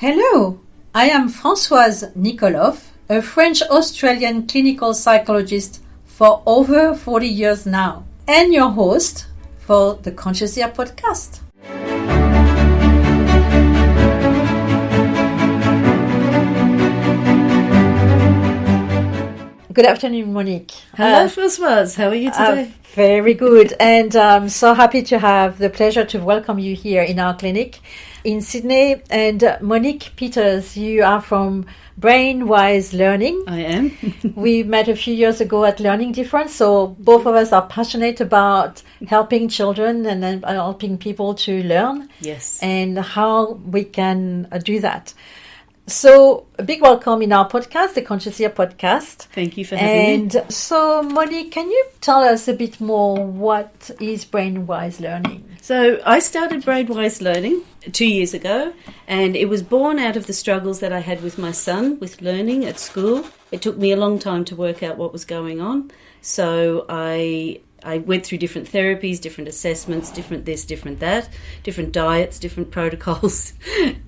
Hello, I am Francoise Nicoloff, a French-Australian clinical psychologist for over 40 years now, and your host for the Conscious Ear podcast. Good afternoon, Monique. Hello, Francoise. How are you today? Very good, and I'm so happy to have the pleasure to welcome you here in our clinic in Sydney. And Monique Peters, you are from Brain-Wise Learning. I am. We met a few years ago at Learning Difference, so both of us are passionate about helping children and then helping people to learn. Yes. And how we can do that. So, a big welcome in our podcast, the Conscious Ear podcast. Thank you for having me. And so, Monique, can you tell us a bit more what is Brain-Wise Learning? So, I started Brain-Wise Learning 2 years ago, and it was born out of the struggles that I had with my son with learning at school. It took me a long time to work out what was going on. So, I went through different therapies, different assessments, different this, different that, different diets, different protocols,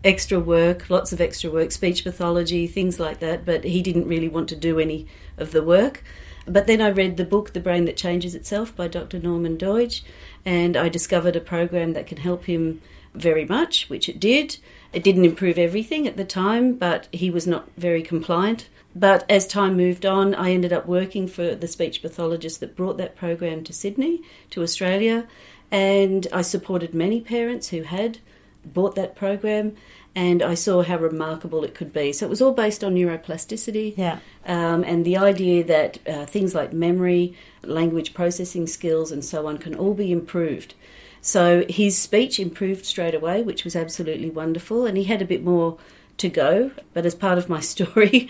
extra work, lots of extra work, speech pathology, things like that. But he didn't really want to do any of the work. But then I read the book, The Brain That Changes Itself by Dr. Norman Doidge, and I discovered a program that can help him very much, which it did. It didn't improve everything at the time, but he was not very compliant. But as time moved on, I ended up working for the speech pathologist that brought that program to Sydney, to Australia, and I supported many parents who had bought that program, and I saw how remarkable it could be. So it was all based on neuroplasticity, and the idea that things like memory, language processing skills and so on can all be improved. So his speech improved straight away, which was absolutely wonderful, and he had a bit more to go. But as part of my story,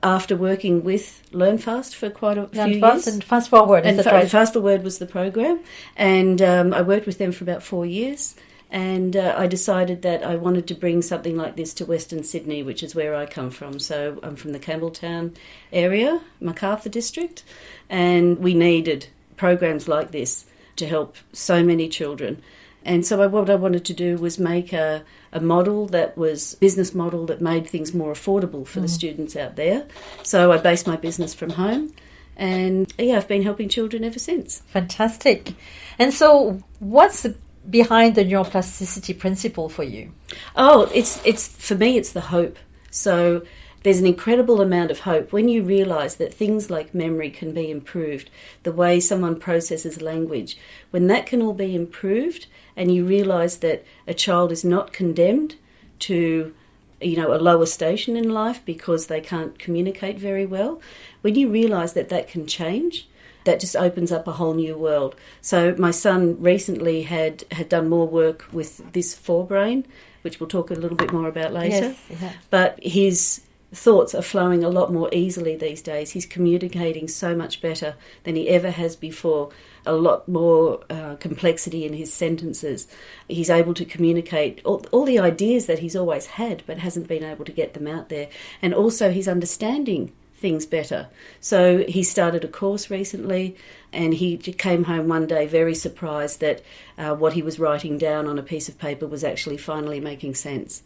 after working with LearnFast for quite a few years. And Fast Forward. And Fast Forward was the program. And I worked with them for about 4 years. And I decided that I wanted to bring something like this to Western Sydney, which is where I come from. So I'm from the Campbelltown area, Macarthur district. And we needed programs like this to help so many children. And so what I wanted to do was make a model that was business model that made things more affordable for the students out there. So I based my business from home, and I've been helping children ever since. Fantastic. And so what's behind the neuroplasticity principle for you? Oh, it's for me, it's the hope. So there's an incredible amount of hope when you realise that things like memory can be improved, the way someone processes language, when that can all be improved, and you realise that a child is not condemned to, a lower station in life because they can't communicate very well. When you realise that that can change, that just opens up a whole new world. So my son recently had done more work with this Forbrain, which we'll talk a little bit more about later. Yes, But his thoughts are flowing a lot more easily these days. He's communicating so much better than he ever has before. A lot more complexity in his sentences. He's able to communicate all the ideas that he's always had but hasn't been able to get them out there. And also he's understanding things better. So he started a course recently, and he came home one day very surprised that what he was writing down on a piece of paper was actually finally making sense.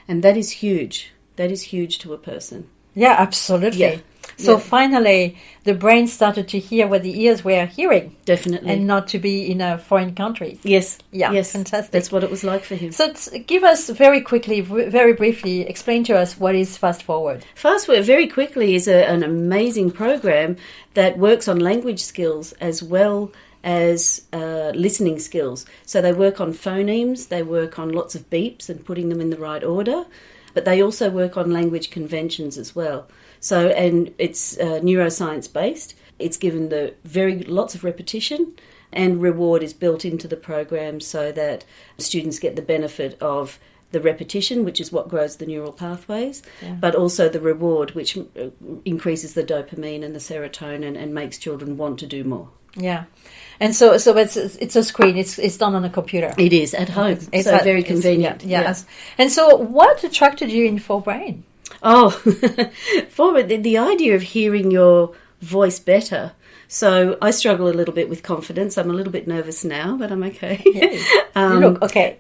And that is huge. That is huge to a person. Yeah, absolutely. So finally, the brain started to hear what the ears were hearing. Definitely. And not to be in a foreign country. Yes. Yeah, yes. Fantastic. That's what it was like for him. So give us very quickly, very briefly, explain to us what is Fast Forward. Fast Forward, very quickly, is an amazing program that works on language skills as well as listening skills. So they work on phonemes, they work on lots of beeps and putting them in the right order, but they also work on language conventions as well. So, and it's neuroscience based. It's given lots of repetition, and reward is built into the program so that students get the benefit of the repetition, which is what grows the neural pathways, but also the reward, which increases the dopamine and the serotonin and makes children want to do more. Yeah. And so it's a screen. It's done on a computer. It is at home. It's very convenient. Yes. And so, what attracted you in Forbrain? Oh, the idea of hearing your voice better So I struggle a little bit with confidence. I'm a little bit nervous now, but I'm okay. Yes. You look okay.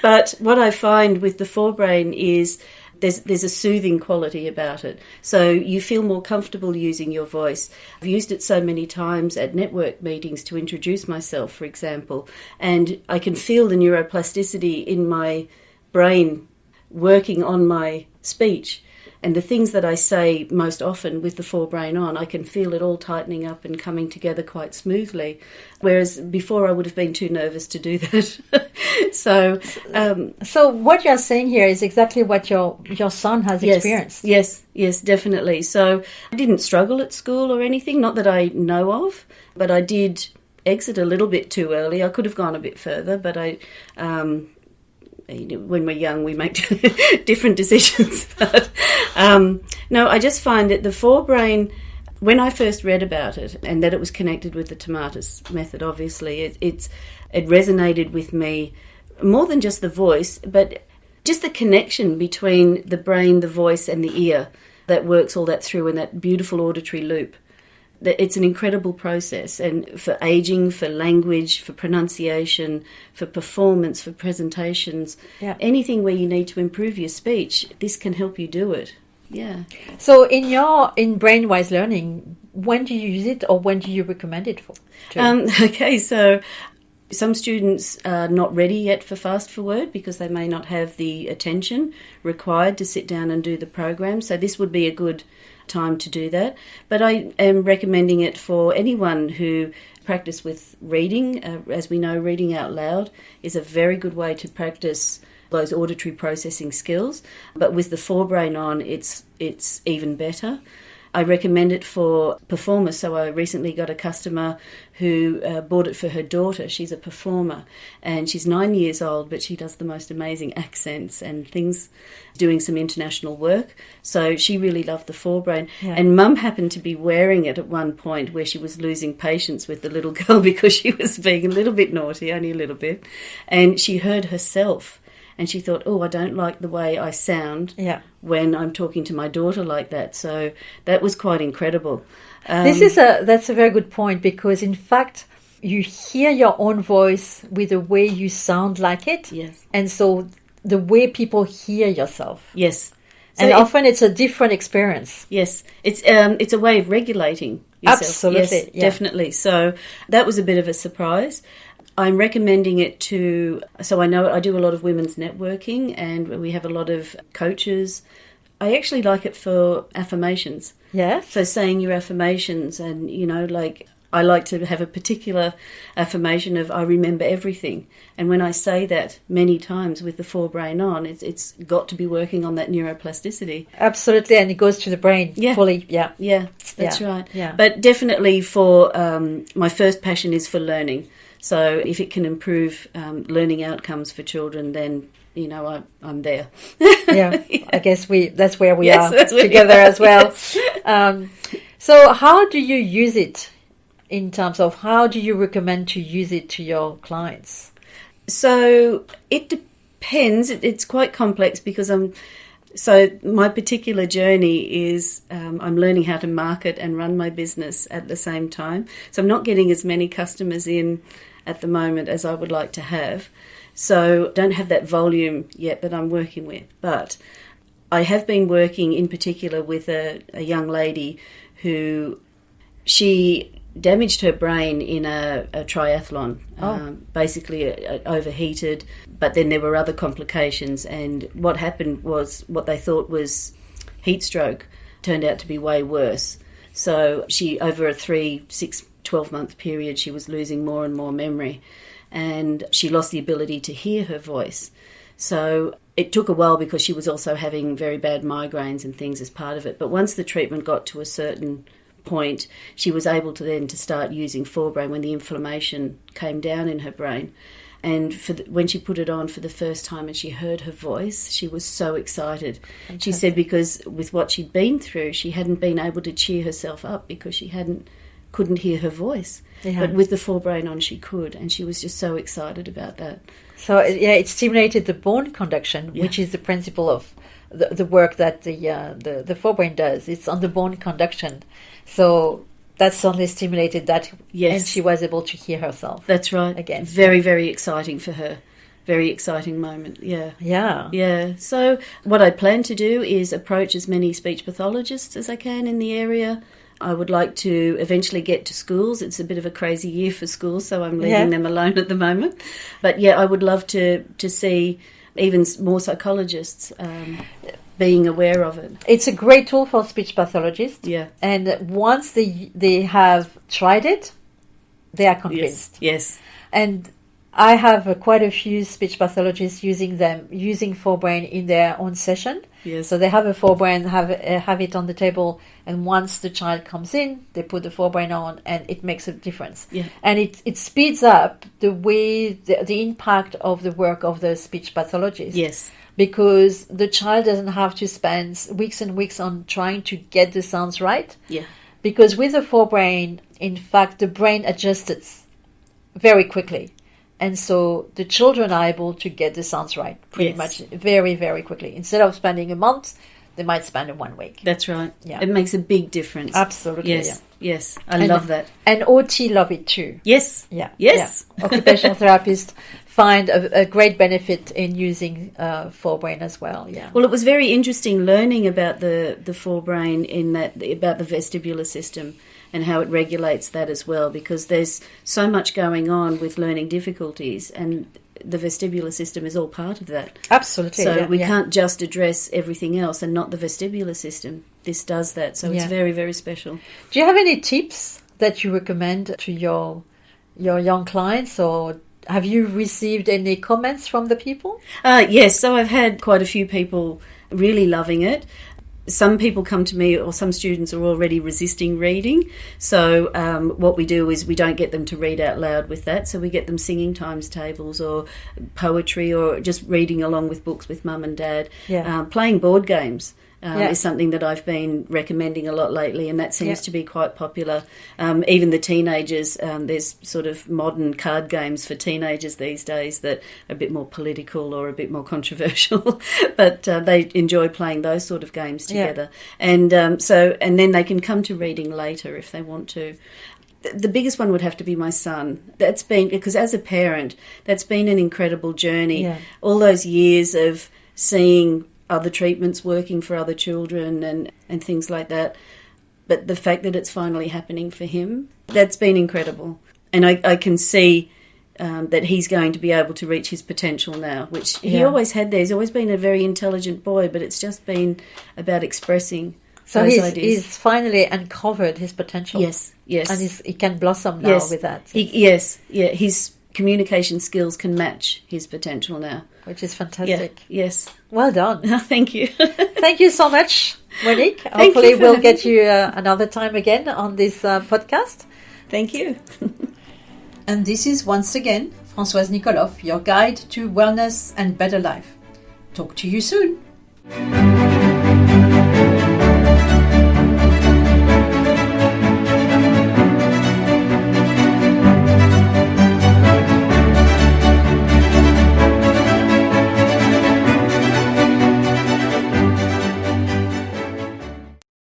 But what I find with the Forbrain is there's a soothing quality about it. So you feel more comfortable using your voice. I've used it so many times at network meetings to introduce myself, for example, and I can feel the neuroplasticity in my brain working on my speech. And the things that I say most often with the Forbrain on, I can feel it all tightening up and coming together quite smoothly. Whereas before I would have been too nervous to do that. So what you're saying here is exactly what your son has experienced. Yes, definitely. So I didn't struggle at school or anything, not that I know of, but I did exit a little bit too early. I could have gone a bit further, but when we're young, we make different decisions. But, no, I just find that the Forbrain, when I first read about it, and that it was connected with the Tomatis method, obviously, it resonated with me more than just the voice, but just the connection between the brain, the voice, and the ear that works all that through in that beautiful auditory loop. It's an incredible process, and for aging, for language, for pronunciation, for performance, for presentations, anything where you need to improve your speech, this can help you do it. Yeah. So in Brainwise Learning, when do you use it, or when do you recommend it for? Okay, so some students are not ready yet for Fast for Word because they may not have the attention required to sit down and do the program. So this would be a good time to do that. But I am recommending it for anyone who practice with reading. As we know, reading out loud is a very good way to practice those auditory processing skills. But with the Forbrain on, it's even better. I recommend it for performers. So I recently got a customer who bought it for her daughter. She's a performer and she's 9 years old, but she does the most amazing accents and things, doing some international work. So she really loved the Forbrain. Yeah. And Mum happened to be wearing it at one point where she was losing patience with the little girl because she was being a little bit naughty, only a little bit. And she heard herself. And she thought, I don't like the way I sound when I'm talking to my daughter like that. So that was quite incredible. That's a very good point, because in fact you hear your own voice with the way you sound like it. Yes. And so the way people hear yourself. Yes. So and often it's a different experience. Yes. It's a way of regulating yourself. Absolutely. Yes, definitely. So that was a bit of a surprise. I'm recommending it so I know I do a lot of women's networking and we have a lot of coaches. I actually like it for affirmations. Yes. So saying your affirmations and, I like to have a particular affirmation of I remember everything. And when I say that many times with the Forbrain on, it's got to be working on that neuroplasticity. Absolutely, and it goes to the brain fully. Yeah. Yeah, that's right. Yeah. But definitely for my first passion is for learning. So if it can improve learning outcomes for children, then, I'm there. Yeah, I guess that's where we are together as well. Yes. So how do you use it in terms of how do you recommend to use it to your clients? So it depends. It's quite complex because so my particular journey is I'm learning how to market and run my business at the same time. So I'm not getting as many customers in at the moment as I would like to have. So don't have that volume yet that I'm working with. But I have been working in particular with a young lady who she damaged her brain in a triathlon. Basically overheated, but then there were other complications, and what happened was what they thought was heat stroke turned out to be way worse. So she, over a 12-month period, she was losing more and more memory, and she lost the ability to hear her voice. So it took a while because she was also having very bad migraines and things as part of it. But once the treatment got to a certain point, she was able to start using Forbrain when the inflammation came down in her brain. And when she put it on for the first time and she heard her voice, she was so excited. Fantastic. She said because with what she'd been through, she hadn't been able to cheer herself up because she couldn't hear her voice. Yeah. But with the Forbrain on, she could, and she was just so excited about that. So it stimulated the bone conduction, which is the principle of the work that the Forbrain does. It's on the bone conduction. So that suddenly stimulated that, Yes. and she was able to hear herself. That's right. Again. Very, very exciting for her. Very exciting moment, yeah. Yeah. Yeah, so what I plan to do is approach as many speech pathologists as I can in the area. I would like to eventually get to schools. It's a bit of a crazy year for schools, so I'm leaving them alone at the moment. But yeah, I would love to see even more psychologists being aware of it. It's a great tool for speech pathologists. Yeah. And once they have tried it, they are convinced. Yes. And I have quite a few speech pathologists using Forbrain in their own session. Yes. So they have a Forbrain, have it on the table, and once the child comes in, they put the Forbrain on, and it makes a difference. Yeah. And it speeds up the way the impact of the work of the speech pathologist. Yes. Because the child doesn't have to spend weeks and weeks on trying to get the sounds right. Yeah. Because with the Forbrain, in fact, the brain adjusts very quickly. And so the children are able to get the sounds right pretty much very, very quickly. Instead of spending a month, they might spend 1 week. That's right. Yeah. It makes a big difference. Absolutely. Yes. Yeah. Yes. I love that. And OT love it too. Yes. Yeah. Yes. Yeah. Occupational therapists find a great benefit in using Forbrain as well. Yeah. Well, it was very interesting learning about the Forbrain about the vestibular system and how it regulates that as well, because there's so much going on with learning difficulties, and the vestibular system is all part of that. Absolutely. So we can't just address everything else and not the vestibular system. This does that, so it's very, very special. Do you have any tips that you recommend to your young clients, or have you received any comments from the people? Yes, so I've had quite a few people really loving it. Some people come to me, or some students are already resisting reading. So what we do is we don't get them to read out loud with that. So we get them singing times tables or poetry, or just reading along with books with mum and dad. Yeah. Playing board games is something that I've been recommending a lot lately, and that seems to be quite popular. Even the teenagers, there's sort of modern card games for teenagers these days that are a bit more political or a bit more controversial, but they enjoy playing those sort of games together. And and then they can come to reading later if they want to. The biggest one would have to be my son. That's been, because as a parent, that's been an incredible journey. Yeah. All those years of seeing other treatments working for other children and things like that. But the fact that it's finally happening for him, that's been incredible. And I can see that he's going to be able to reach his potential now, which he always had there. He's always been a very intelligent boy, but it's just been about expressing those ideas. He's finally uncovered his potential. Yes. And he can blossom now with that. His communication skills can match his potential now. Which is fantastic. Yeah. Yes. Well done. Thank you. Thank you so much, Monique. Thank Hopefully you for we'll having get you another time again on this podcast. Thank you. And this is once again Francoise Nicoloff, your guide to wellness and better life. Talk to you soon.